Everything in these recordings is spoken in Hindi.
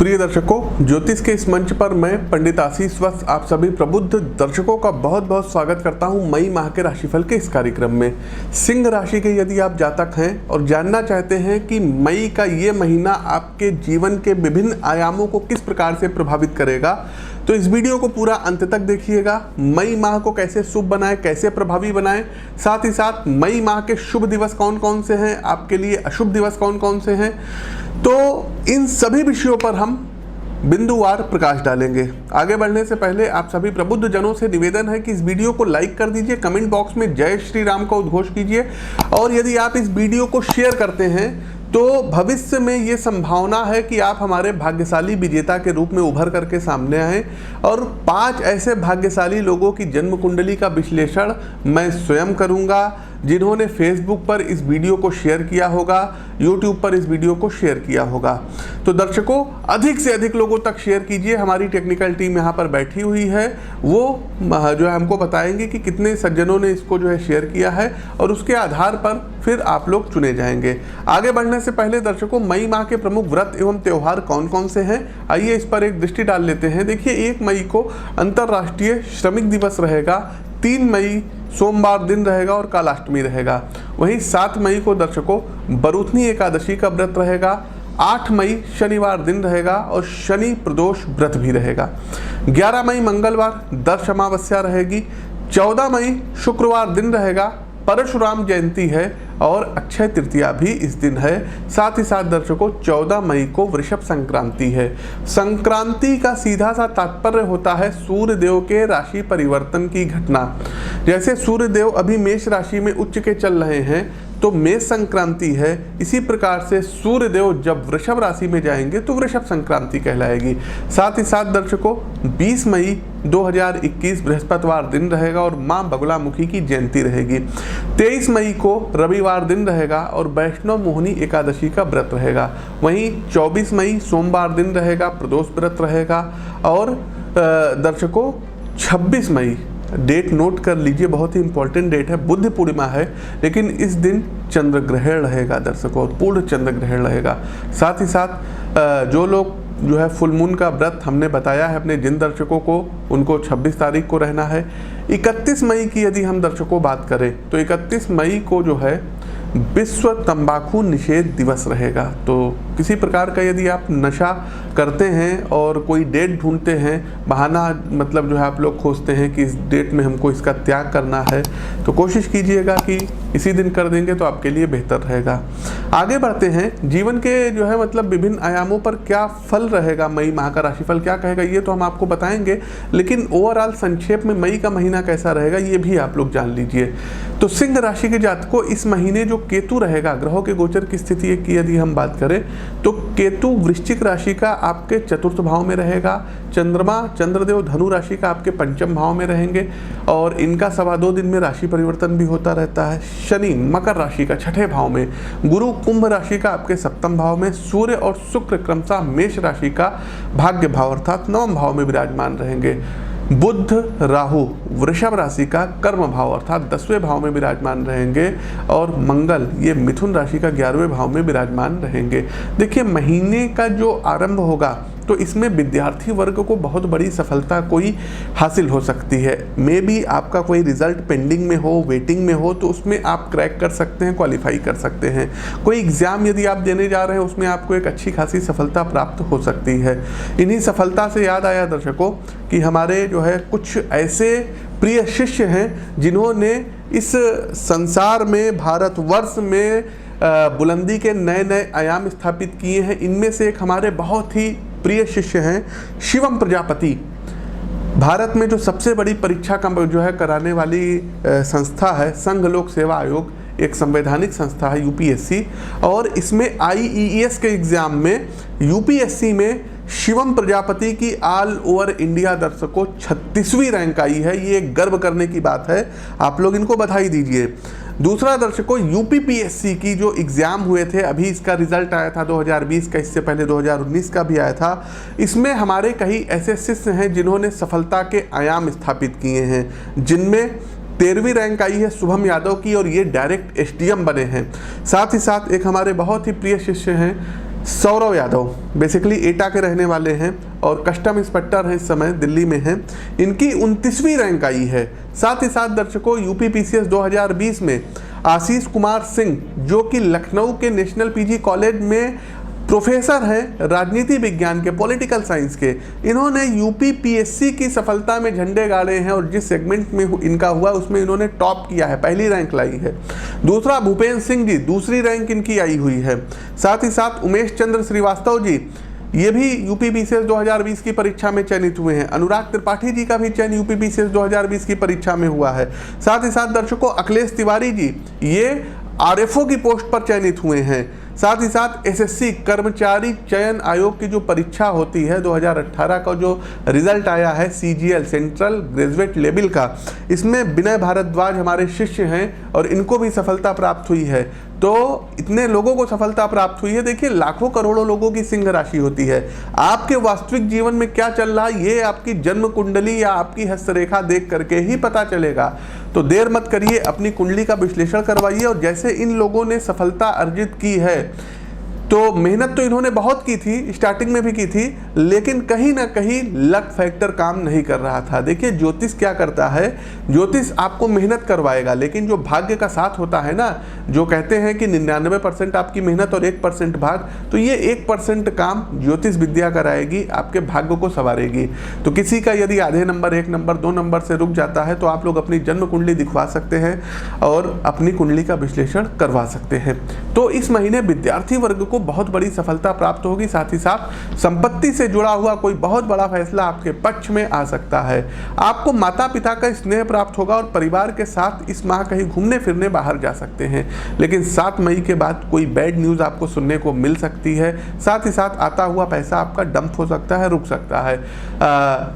प्रिय दर्शकों, ज्योतिष के इस मंच पर मैं पंडित आशीष वत्स आप सभी प्रबुद्ध दर्शकों का बहुत बहुत स्वागत करता हूं मई माह के राशिफल के इस कार्यक्रम में। सिंह राशि के यदि आप जातक हैं और जानना चाहते हैं कि मई का ये महीना आपके जीवन के विभिन्न आयामों को किस प्रकार से प्रभावित करेगा, तो इस वीडियो को पूरा अंत तक देखिएगा। मई माह को कैसे शुभ बनाएं, कैसे प्रभावी बनाएं, साथ ही साथ मई माह के शुभ दिवस कौन कौन से हैं, आपके लिए अशुभ दिवस कौन कौन से हैं, तो इन सभी विषयों पर हम बिंदुवार प्रकाश डालेंगे। आगे बढ़ने से पहले आप सभी प्रबुद्ध जनों से निवेदन है कि इस वीडियो को लाइक कर दीजिए, कमेंट बॉक्स में जय श्री राम का उद्घोष कीजिए, और यदि आप इस वीडियो को शेयर करते हैं तो भविष्य में ये संभावना है कि आप हमारे भाग्यशाली विजेता के रूप में उभर करके सामने आएं और 5 ऐसे भाग्यशाली लोगों की जन्म कुंडली का विश्लेषण मैं स्वयं करूंगा, जिन्होंने फेसबुक पर इस वीडियो को शेयर किया होगा, यूट्यूब पर इस वीडियो को शेयर किया होगा। तो दर्शकों, अधिक से अधिक लोगों तक शेयर कीजिए। हमारी टेक्निकल टीम यहाँ पर बैठी हुई है, वो जो है हमको बताएंगे कि कितने सज्जनों ने इसको जो है शेयर किया है, और उसके आधार पर फिर आप लोग चुने जाएंगे। आगे बढ़ने से पहले दर्शकों, मई माह के प्रमुख व्रत एवं त्यौहार कौन कौन से हैं, आइए इस पर एक दृष्टि डाल लेते हैं। देखिए, 1 मई को अंतर्राष्ट्रीय श्रमिक दिवस रहेगा, 3 मई सोमवार दिन रहेगा और कालाष्टमी रहेगा। वहीं 7 मई को दर्शकों बरूथनी एकादशी का व्रत रहेगा, 8 मई शनिवार दिन रहेगा और शनि प्रदोष व्रत भी रहेगा। 11 मई मंगलवार दर्श अमावस्या रहेगी, 14 मई शुक्रवार दिन रहेगा, परशुराम जयंती है और अक्षय तृतीया भी इस दिन है। साथ ही साथ दर्शकों, 14 मई को वृषभ संक्रांति है। संक्रांति का सीधा सा तात्पर्य होता है सूर्य देव के राशि परिवर्तन की घटना। जैसे सूर्य देव अभी मेष राशि में उच्च के चल रहे हैं तो मेष संक्रांति है, इसी प्रकार से सूर्य देव जब वृषभ राशि में जाएंगे तो वृषभ संक्रांति कहलाएगी। साथ ही साथ दर्शकों, 20 मई 2021 बृहस्पतिवार दिन रहेगा और मां बगुलामुखी की जयंती रहेगी। 23 मई को रविवार दिन रहेगा और वैष्णव मोहिनी एकादशी का व्रत रहेगा। वहीं 24 मई सोमवार दिन रहेगा, प्रदोष व्रत रहेगा। और दर्शकों, 26 मई डेट नोट कर लीजिए, बहुत ही इंपॉर्टेंट डेट है, बुद्ध पूर्णिमा है, लेकिन इस दिन चंद्र ग्रहण रहेगा दर्शकों, पूर्ण चंद्र ग्रहण रहेगा। साथ ही साथ जो लोग जो है फुल मून का व्रत हमने बताया है अपने जिन दर्शकों को, उनको 26 तारीख को रहना है। 31 मई की यदि हम दर्शकों बात करें तो 31 मई को जो है विश्व तंबाकू निषेध दिवस रहेगा। तो किसी प्रकार का यदि आप नशा करते हैं और कोई डेट ढूंढते हैं, बहाना मतलब जो है आप लोग खोजते हैं कि इस डेट में हमको इसका त्याग करना है, तो कोशिश कीजिएगा कि इसी दिन कर देंगे तो आपके लिए बेहतर रहेगा। आगे बढ़ते हैं, जीवन के जो है मतलब विभिन्न आयामों पर क्या फल रहेगा, मई माह का राशिफल क्या कहेगा, ये तो हम आपको बताएंगे, लेकिन ओवरऑल संक्षेप में मई का महीना कैसा रहेगा ये भी आप लोग जान लीजिए। तो सिंह राशि के जातकों, इस महीने जो केतु रहेगा, ग्रहों के गोचर की स्थिति की यदि हम बात करें तो केतु वृश्चिक राशि का आपके 4th भाव में रहेगा, चंद्रमा चंद्रदेव धनु राशि का आपके 5म भाव में रहेंगे और इनका 2.25 दिन में राशि परिवर्तन भी होता रहता है। शनि मकर राशि का 6ठे भाव में, गुरु कुंभ राशि का आपके 7म भाव में, सूर्य और शुक्र क्रमशः मेष राशि का भाग्य भाव अर्थात 9वें भाव में विराजमान रहेंगे। बुध राहु वृषभ राशि का कर्म भाव अर्थात 10वें भाव में विराजमान रहेंगे और मंगल ये मिथुन राशि का 11वें भाव में विराजमान रहेंगे। देखिए, महीने का जो आरंभ होगा तो इसमें विद्यार्थी वर्ग को बहुत बड़ी सफलता कोई हासिल हो सकती है। मे बी आपका कोई रिजल्ट पेंडिंग में हो, वेटिंग में हो, तो उसमें आप क्रैक कर सकते हैं, क्वालिफाई कर सकते हैं। कोई एग्ज़ाम यदि आप देने जा रहे हैं उसमें आपको एक अच्छी खासी सफलता प्राप्त हो सकती है। इन्हीं सफलता से याद आया दर्शकों कि हमारे जो है कुछ ऐसे प्रिय शिष्य हैं जिन्होंने इस संसार में, भारतवर्ष में बुलंदी के नए नए आयाम स्थापित किए हैं। इनमें से एक हमारे बहुत ही प्रिय शिष्य हैं शिवम प्रजापति। भारत में जो सबसे बड़ी परीक्षा का जो है कराने वाली संस्था है संघ लोक सेवा आयोग, एक संवैधानिक संस्था है यूपीएससी, और इसमें आईईएस के एग्जाम में यूपीएससी में शिवम प्रजापति की ऑल ओवर इंडिया दर्शकों 36वीं रैंक आई है। ये एक गर्व करने की बात है, आप लोग इनको बधाई दीजिए। दूसरा दर्शकों, यूपीपीएससी की जो एग्ज़ाम हुए थे, अभी इसका रिजल्ट आया था 2020 का, इससे पहले 2019 का भी आया था। इसमें हमारे कई ऐसे शिष्य हैं जिन्होंने सफलता के आयाम स्थापित किए हैं, जिनमें 13वीं रैंक आई है शुभम यादव की और ये डायरेक्ट एसडीएम बने हैं। साथ ही साथ एक हमारे बहुत ही प्रिय शिष्य हैं सौरव यादव बेसिकली एटा के रहने वाले हैं और कस्टम इंस्पेक्टर हैं, इस समय दिल्ली में हैं। इनकी 29वीं रैंक आई है। साथ ही साथ दर्शकों यूपी पीसीएस 2020 में आशीष कुमार सिंह, जो कि लखनऊ के नेशनल पीजी कॉलेज में प्रोफेसर हैं राजनीति विज्ञान के, पॉलिटिकल साइंस के, इन्होंने यूपी पीएससी की सफलता में झंडे गाड़े हैं और जिस सेगमेंट में इनका हुआ उसमें इन्होंने टॉप किया है, पहली रैंक लाई है। दूसरा भूपेंद्र सिंह जी, दूसरी रैंक इनकी आई हुई है। साथ ही साथ उमेश चंद्र श्रीवास्तव जी, ये भी यूपी पीसीएस 2020 की परीक्षा में चयनित हुए हैं। अनुराग त्रिपाठी जी का भी चयन यूपी पीसीएस 2020 की परीक्षा में हुआ है। साथ ही साथ दर्शकों अखिलेश तिवारी जी, ये आरएफओ की पोस्ट पर चयनित हुए हैं। साथ ही साथ एसएससी कर्मचारी चयन आयोग की जो परीक्षा होती है 2018 का जो रिजल्ट आया है सीजीएल, सेंट्रल ग्रेजुएट लेवल का, इसमें विनय भारद्वाज हमारे शिष्य हैं और इनको भी सफलता प्राप्त हुई है। तो इतने लोगों को सफलता प्राप्त हुई है। देखिए लाखों करोड़ों लोगों की सिंह राशि होती है। आपके वास्तविक जीवन में क्या चल रहा है ये आपकी जन्म कुंडली या आपकी हस्तरेखा देख करके ही पता चलेगा। तो देर मत करिए, अपनी कुंडली का विश्लेषण करवाइए। और जैसे इन लोगों ने सफलता अर्जित की है, तो मेहनत तो इन्होंने बहुत की थी, स्टार्टिंग में भी की थी, लेकिन कहीं ना कहीं लक फैक्टर काम नहीं कर रहा था। देखिए ज्योतिष क्या करता है, ज्योतिष आपको मेहनत करवाएगा, लेकिन जो भाग्य का साथ होता है ना, जो कहते हैं कि 99% आपकी मेहनत और 1% भाग, तो ये 1% काम ज्योतिष विद्या कराएगी, आपके भाग्य को संवारेगी। तो किसी का यदि आधे नंबर, 1 नंबर, 2 नंबर से रुक जाता है तो आप लोग अपनी जन्म कुंडली दिखवा सकते हैं और अपनी कुंडली का विश्लेषण करवा सकते हैं। तो इस महीने विद्यार्थी वर्ग को बहुत बड़ी सफलता प्राप्त होगी। साथ ही साथ संपत्ति से जुड़ा हुआ कोई बहुत बड़ा फैसला आपके पक्ष में आ सकता है। आपको माता पिता का स्नेह प्राप्त होगा और परिवार के साथ इस माह कहीं घूमने फिरने बाहर जा सकते हैं। लेकिन 7 मई के बाद कोई बैड न्यूज आपको सुनने को मिल सकती है। साथ ही साथ आता हुआ पैसा आपका डंप हो सकता है, रुक सकता है।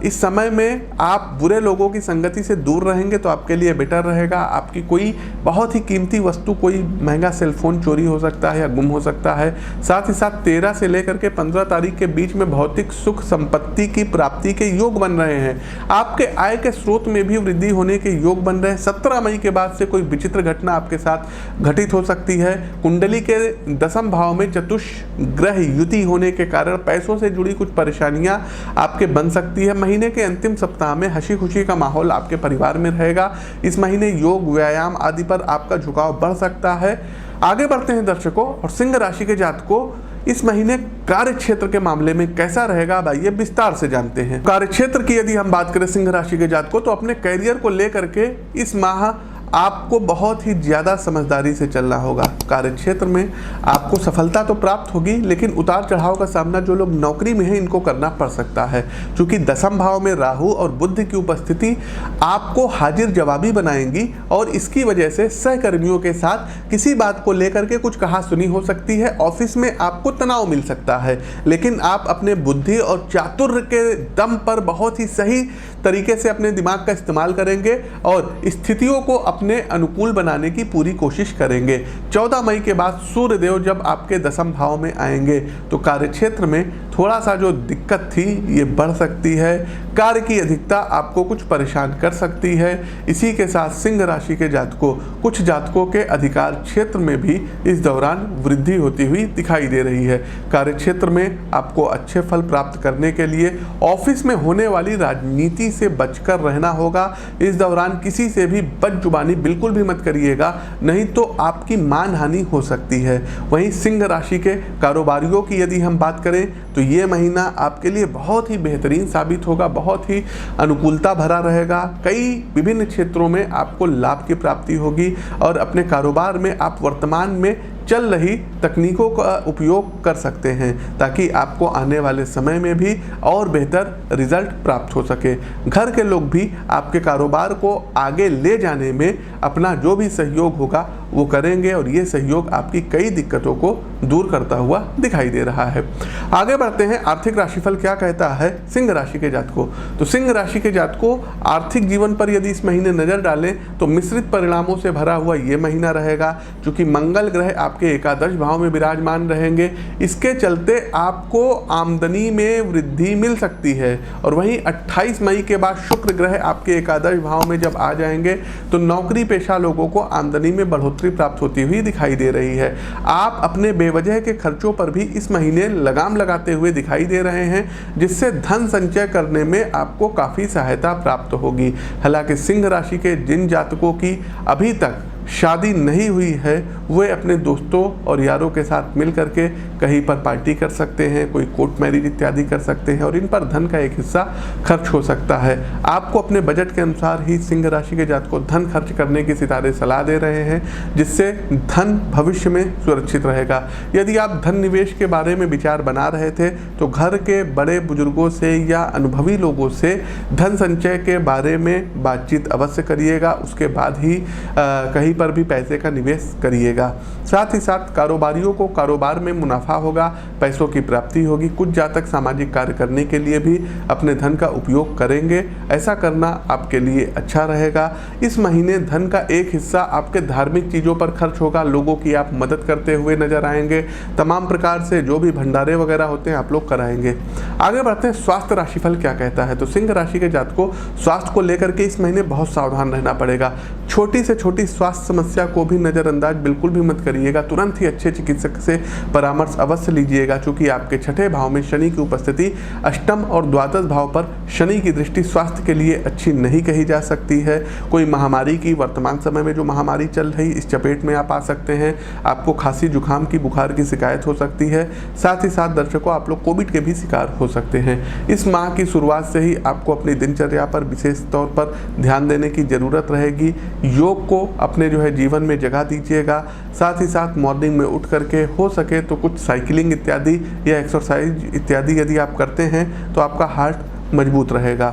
इस समय में आप बुरे लोगों की संगति से दूर रहेंगे तो आपके लिए बेटर रहेगा। आपकी कोई बहुत ही कीमती वस्तु, कोई महंगा सेलफोन चोरी हो सकता है या गुम हो सकता है। साथ ही साथ 13 से लेकर के 15 तारीख के बीच में भौतिक सुख संपत्ति की प्राप्ति के योग बन रहे हैं। आपके आय के स्रोत में भी वृद्धि होने के योग बन रहे हैं। 17 मई के बाद से कोई विचित्र घटना आपके साथ घटित हो सकती है। कुंडली के 10वें भाव में चतुष्ग्रह युति होने के कारण पैसों से जुड़ी कुछ परेशानियां आपके बन सकती है। महीने के अंतिम सप्ताह में हंसी खुशी का माहौल आपके परिवार में रहेगा। इस महीने योग, व्यायाम आदि पर आपका झुकाव बढ़ सकता है। आगे बढ़ते हैं दर्शकों, और सिंह राशि के जातकों इस महीने कार्य क्षेत्र के मामले में कैसा रहेगा, अब आइए विस्तार से जानते हैं। कार्य क्षेत्र की यदि हम बात करें सिंह राशि के जातकों, तो अपने करियर को लेकर के इस माह आपको बहुत ही ज़्यादा समझदारी से चलना होगा। कार्य क्षेत्र में आपको सफलता तो प्राप्त होगी, लेकिन उतार चढ़ाव का सामना जो लोग नौकरी में हैं इनको करना पड़ सकता है, क्योंकि 10वें भाव में राहु और बुध की उपस्थिति आपको हाजिर जवाबी बनाएंगी और इसकी वजह से सहकर्मियों के साथ किसी बात को लेकर के कुछ कहा सुनी हो सकती है। ऑफिस में आपको तनाव मिल सकता है, लेकिन आप अपने बुद्धि और चातुर्य के दम पर बहुत ही सही तरीके से अपने दिमाग का इस्तेमाल करेंगे और स्थितियों को अपने अनुकूल बनाने की पूरी कोशिश करेंगे। 14 मई के बाद सूर्यदेव जब आपके 10वें भाव में आएंगे तो कार्यक्षेत्र में थोड़ा सा जो दिक्कत थी ये बढ़ सकती है। कार्य की अधिकता आपको कुछ परेशान कर सकती है। इसी के साथ सिंह राशि के जातकों, कुछ जातकों के अधिकार क्षेत्र में भी इस दौरान वृद्धि होती हुई दिखाई दे रही है। कार्य क्षेत्र में आपको अच्छे फल प्राप्त करने के लिए ऑफिस में होने वाली राजनीति से बचकर रहना होगा। इस दौरान किसी से भी बदजुबानी बिल्कुल भी मत करिएगा, नहीं तो आपकी मान हानि हो सकती है। वहीं सिंह राशि के कारोबारियों की यदि हम बात करें तो ये महीना आपके लिए बहुत ही बेहतरीन साबित होगा, बहुत ही अनुकूलता भरा रहेगा। कई विभिन्न क्षेत्रों में आपको लाभ की प्राप्ति होगी और अपने कारोबार में आप वर्तमान में चल रही तकनीकों का उपयोग कर सकते हैं ताकि आपको आने वाले समय में भी और बेहतर रिजल्ट प्राप्त हो सके। घर के लोग भी आपके कारोबार को आगे ले जाने में अपना जो भी सहयोग होगा वो करेंगे और ये सहयोग आपकी कई दिक्कतों को दूर करता हुआ दिखाई दे रहा है। आगे बढ़ते हैं, आर्थिक राशिफल क्या कहता है सिंह राशि के जातकों। तो सिंह राशि के जातकों आर्थिक जीवन पर यदि इस महीने नजर डालें तो मिश्रित परिणामों से भरा हुआ ये महीना रहेगा, क्योंकि मंगल ग्रह आपके एकादश भाव में विराजमान रहेंगे। इसके चलते आपको आमदनी में वृद्धि मिल सकती है। और वहीं 28 मई के बाद शुक्र शुक्र ग्रह आपके एकादश भाव में जब आ जाएंगे तो नौकरी पेशा लोगों को आमदनी में बढ़ोतरी प्राप्त होती हुई दिखाई दे रही है। आप अपने बेवजह के खर्चों पर भी इस महीने लगाम लगाते हुए दिखाई दे रहे हैं, जिससे धन संचय करने में आपको काफ़ी सहायता प्राप्त होगी। हालांकि सिंह राशि के जिन जातकों की अभी तक शादी नहीं हुई है वे अपने दोस्तों और यारों के साथ मिल करके कहीं पर पार्टी कर सकते हैं, कोई कोर्ट मैरिज इत्यादि कर सकते हैं और इन पर धन का एक हिस्सा खर्च हो सकता है। आपको अपने बजट के अनुसार ही सिंह राशि के जातकों को धन खर्च करने की सितारे सलाह दे रहे हैं, जिससे धन भविष्य में सुरक्षित रहेगा। यदि आप धन निवेश के बारे में विचार बना रहे थे तो घर के बड़े बुजुर्गों से या अनुभवी लोगों से धन संचय के बारे में बातचीत अवश्य करिएगा, उसके बाद ही कहीं पर भी पैसे का निवेश करिएगा। साथ ही साथ कारोबारियों को कारोबार में मुनाफा होगा, पैसों की प्राप्ति होगी। कुछ जातक सामाजिक कार्य करने के लिए भी अपने धन का उपयोग करेंगे, ऐसा करना आपके लिए अच्छा रहेगा। इस महीने धन का एक हिस्सा आपके धार्मिक चीज़ों पर खर्च होगा, लोगों की आप मदद करते हुए नजर आएंगे। तमाम प्रकार से जो भी भंडारे वगैरह होते हैं आप लोग कराएंगे। आगे बढ़ते हैं, स्वास्थ्य राशिफल क्या कहता है। तो सिंह राशि के जातकों स्वास्थ्य को लेकर के इस महीने बहुत सावधान रहना पड़ेगा। छोटी से छोटी स्वास्थ्य समस्या को भी नज़रअंदाज बिल्कुल भी मत करिएगा, तुरंत ही अच्छे चिकित्सक से परामर्श अवश्य लीजिएगा, क्योंकि आपके छठे भाव में शनि की उपस्थिति, अष्टम और द्वादश भाव पर शनि की दृष्टि स्वास्थ्य के लिए अच्छी नहीं कही जा सकती है। कोई महामारी की, वर्तमान समय में जो महामारी चल रही, इस चपेट में आप आ सकते हैं। आपको खांसी जुकाम की, बुखार की शिकायत हो सकती है। साथ ही साथ दर्शकों, आप लोग कोविड के भी शिकार हो सकते हैं। इस माह की शुरुआत से ही आपको अपनी दिनचर्या पर विशेष तौर पर ध्यान देने की ज़रूरत रहेगी। योग को अपने जो है जीवन में जगह दीजिएगा। साथ ही साथ मॉर्निंग में उठ करके हो सके तो कुछ साइकिलिंग इत्यादि या एक्सरसाइज इत्यादि यदि आप करते हैं तो आपका हार्ट मजबूत रहेगा।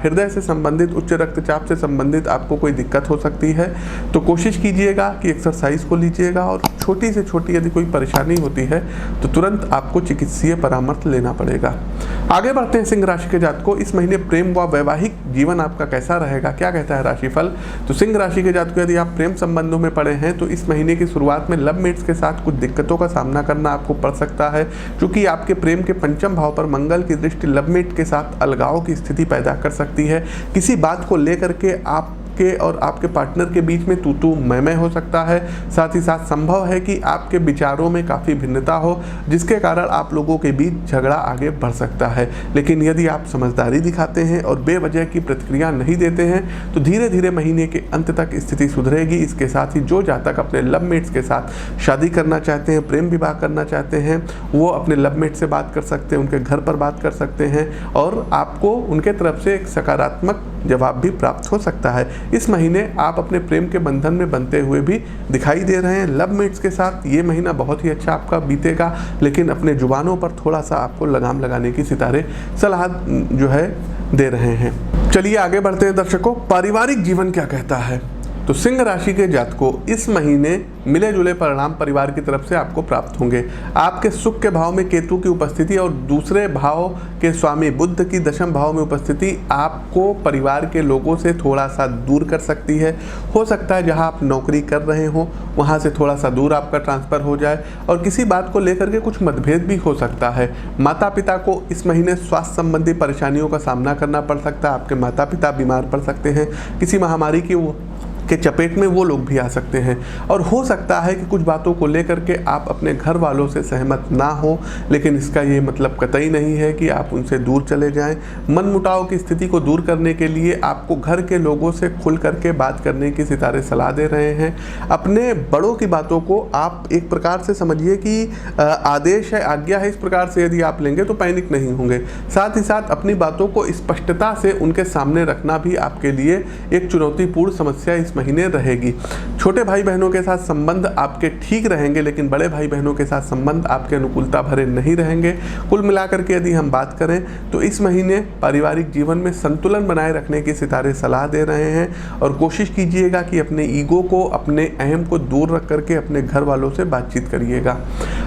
हृदय से संबंधित, उच्च रक्तचाप से संबंधित आपको कोई दिक्कत हो सकती है तो कोशिश कीजिएगा कि एक्सरसाइज को लीजिएगा, और छोटी से छोटी यदि कोई परेशानी होती है तो तुरंत आपको चिकित्सीय परामर्श लेना पड़ेगा। आगे बढ़ते हैं, सिंह राशि के जातकों इस महीने प्रेम व वैवाहिक जीवन आपका कैसा रहेगा, क्या कहता है राशिफल। तो सिंह राशि के जातकों यदि आप प्रेम संबंधों में पड़े हैं तो इस महीने की शुरुआत में लव मेट्स के साथ कुछ दिक्कतों का सामना करना आपको पड़ सकता है, क्योंकि आपके प्रेम के पंचम भाव पर मंगल की दृष्टि लव मेट के साथ अलगाव की स्थिति पैदा कर सकती है। किसी बात को लेकर के आपके और आपके पार्टनर के बीच में तू तू मैं हो सकता है। साथ ही साथ संभव है कि आपके विचारों में काफ़ी भिन्नता हो, जिसके कारण आप लोगों के बीच झगड़ा आगे बढ़ सकता है। लेकिन यदि आप समझदारी दिखाते हैं और बेवजह की प्रतिक्रिया नहीं देते हैं तो धीरे धीरे महीने के अंत तक स्थिति सुधरेगी। इसके साथ ही जो जातक अपने लव मेट्स के साथ शादी करना चाहते हैं, प्रेम विवाह करना चाहते हैं, वो अपने लव मेट से बात कर सकते हैं, उनके घर पर बात कर सकते हैं और आपको उनके तरफ से एक सकारात्मक जवाब भी प्राप्त हो सकता है। इस महीने आप अपने प्रेम के बंधन में बंधे हुए भी दिखाई दे रहे हैं। लव मेट्स के साथ ये महीना बहुत ही अच्छा आपका बीतेगा, लेकिन अपने जुबानों पर थोड़ा सा आपको लगाम लगाने की सितारे सलाह जो है दे रहे हैं। चलिए आगे बढ़ते हैं दर्शकों, पारिवारिक जीवन क्या कहता है। तो सिंह राशि के जातकों इस महीने मिले जुले परिणाम परिवार की तरफ से आपको प्राप्त होंगे। आपके सुख के भाव में केतु की उपस्थिति और दूसरे भाव के स्वामी बुध की दशम भाव में उपस्थिति आपको परिवार के लोगों से थोड़ा सा दूर कर सकती है। हो सकता है जहां आप नौकरी कर रहे हो वहां से थोड़ा सा दूर आपका ट्रांसफ़र हो जाए और किसी बात को लेकर के कुछ मतभेद भी हो सकता है। माता पिता को इस महीने स्वास्थ्य संबंधी परेशानियों का सामना करना पड़ सकता है। आपके माता पिता बीमार पड़ सकते हैं, किसी महामारी के चपेट में वो लोग भी आ सकते हैं और हो सकता है कि कुछ बातों को लेकर के आप अपने घर वालों से सहमत ना हो, लेकिन इसका ये मतलब कतई नहीं है कि आप उनसे दूर चले जाएं। मनमुटाव की स्थिति को दूर करने के लिए आपको घर के लोगों से खुल करके बात करने की सितारे सलाह दे रहे हैं। अपने बड़ों की बातों को आप एक प्रकार से समझिए कि आदेश है, आज्ञा है, इस प्रकार से यदि आप लेंगे तो पैनिक नहीं होंगे। साथ ही साथ अपनी बातों को स्पष्टता से उनके सामने रखना भी आपके लिए एक चुनौतीपूर्ण समस्या इस महीने रहेगी। छोटे भाई बहनों के साथ संबंध आपके ठीक रहेंगे, लेकिन बड़े भाई बहनों के साथ संबंध आपके अनुकूलता भरे नहीं रहेंगे। कुल मिलाकर के यदि हम बात करें तो इस महीने पारिवारिक जीवन में संतुलन बनाए रखने की सितारे सलाह दे रहे हैं और कोशिश कीजिएगा कि अपने ईगो को, अपने अहम को दूर रख करके अपने घर वालों से बातचीत करिएगा।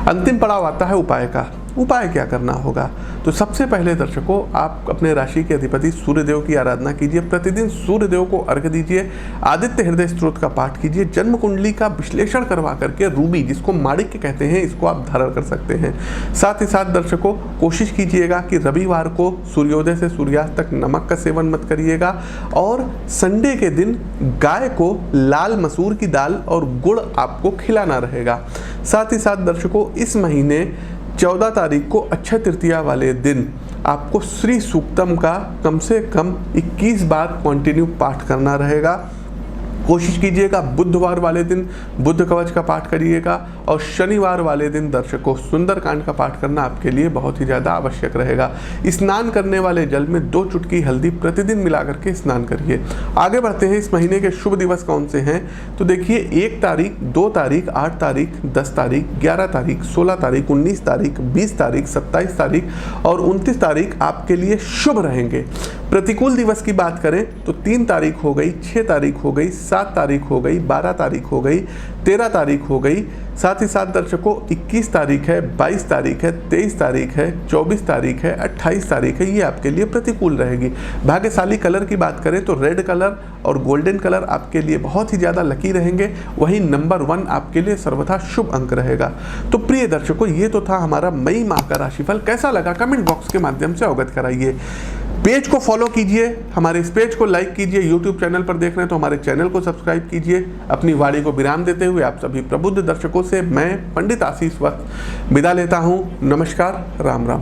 अंतिम पड़ाव आता है उपाय का। उपाय क्या करना होगा? तो सबसे पहले दर्शकों, आप अपने राशि के अधिपति सूर्यदेव की आराधना कीजिए। प्रतिदिन सूर्यदेव को अर्घ्य दीजिए। आदित्य हृदय स्तोत्र का पाठ कीजिए। जन्म कुंडली का विश्लेषण करवा करके रूबी, जिसको माणिक्य कहते हैं, इसको आप धारण कर सकते हैं। साथ ही साथ दर्शकों, कोशिश कीजिएगा कि रविवार को सूर्योदय से सूर्यास्त तक नमक का सेवन मत करिएगा और संडे के दिन गाय को लाल मसूर की दाल और गुड़ आपको खिलाना रहेगा। साथ ही साथ दर्शकों, इस महीने 14 तारीख को अक्षय तृतीया वाले दिन आपको श्री सूक्तम का कम से कम 21 बार कंटिन्यू पाठ करना रहेगा। कोशिश कीजिएगा बुधवार वाले दिन बुद्ध कवच का पाठ करिएगा और शनिवार वाले दिन दर्शकों सुंदरकांड का पाठ करना आपके लिए बहुत ही ज़्यादा आवश्यक रहेगा। स्नान करने वाले जल में 2 चुटकी हल्दी प्रतिदिन मिला करके स्नान करिए। आगे बढ़ते हैं, इस महीने के शुभ दिवस कौन से हैं? तो देखिए, 1 तारीख, 2 तारीख, 8 तारीख, 10 तारीख, 11 तारीख, 16 तारीख, 19 तारीख, 20 तारीख, 27 तारीख और 29 तारीख आपके लिए शुभ रहेंगे। प्रतिकूल दिवस की बात करें तो 3 तारीख हो गई, 6 तारीख हो गई, 7 तारीख हो गई, 12 तारीख हो गई, 13 तारीख हो गई। साथ ही साथ दर्शकों 21 तारीख है, 22 तारीख है, 23 तारीख है, 24 तारीख है, 28 तारीख है, ये आपके लिए प्रतिकूल रहेगी। भाग्यशाली कलर की बात करें तो रेड कलर और गोल्डन कलर आपके लिए बहुत ही ज़्यादा लकी रहेंगे। वहीं नंबर 1 आपके लिए सर्वथा शुभ अंक रहेगा। तो प्रिय दर्शकों, ये तो था हमारा मई माह का राशिफल। कैसा लगा कमेंट बॉक्स के माध्यम से अवगत कराइए। पेज को फॉलो कीजिए, हमारे इस पेज को लाइक कीजिए। यूट्यूब चैनल पर देख रहे हैं तो हमारे चैनल को सब्सक्राइब कीजिए। अपनी वाणी को विराम देते हुए आप सभी प्रबुद्ध दर्शकों से मैं पंडित आशीष वत्स विदा लेता हूं। नमस्कार, राम राम।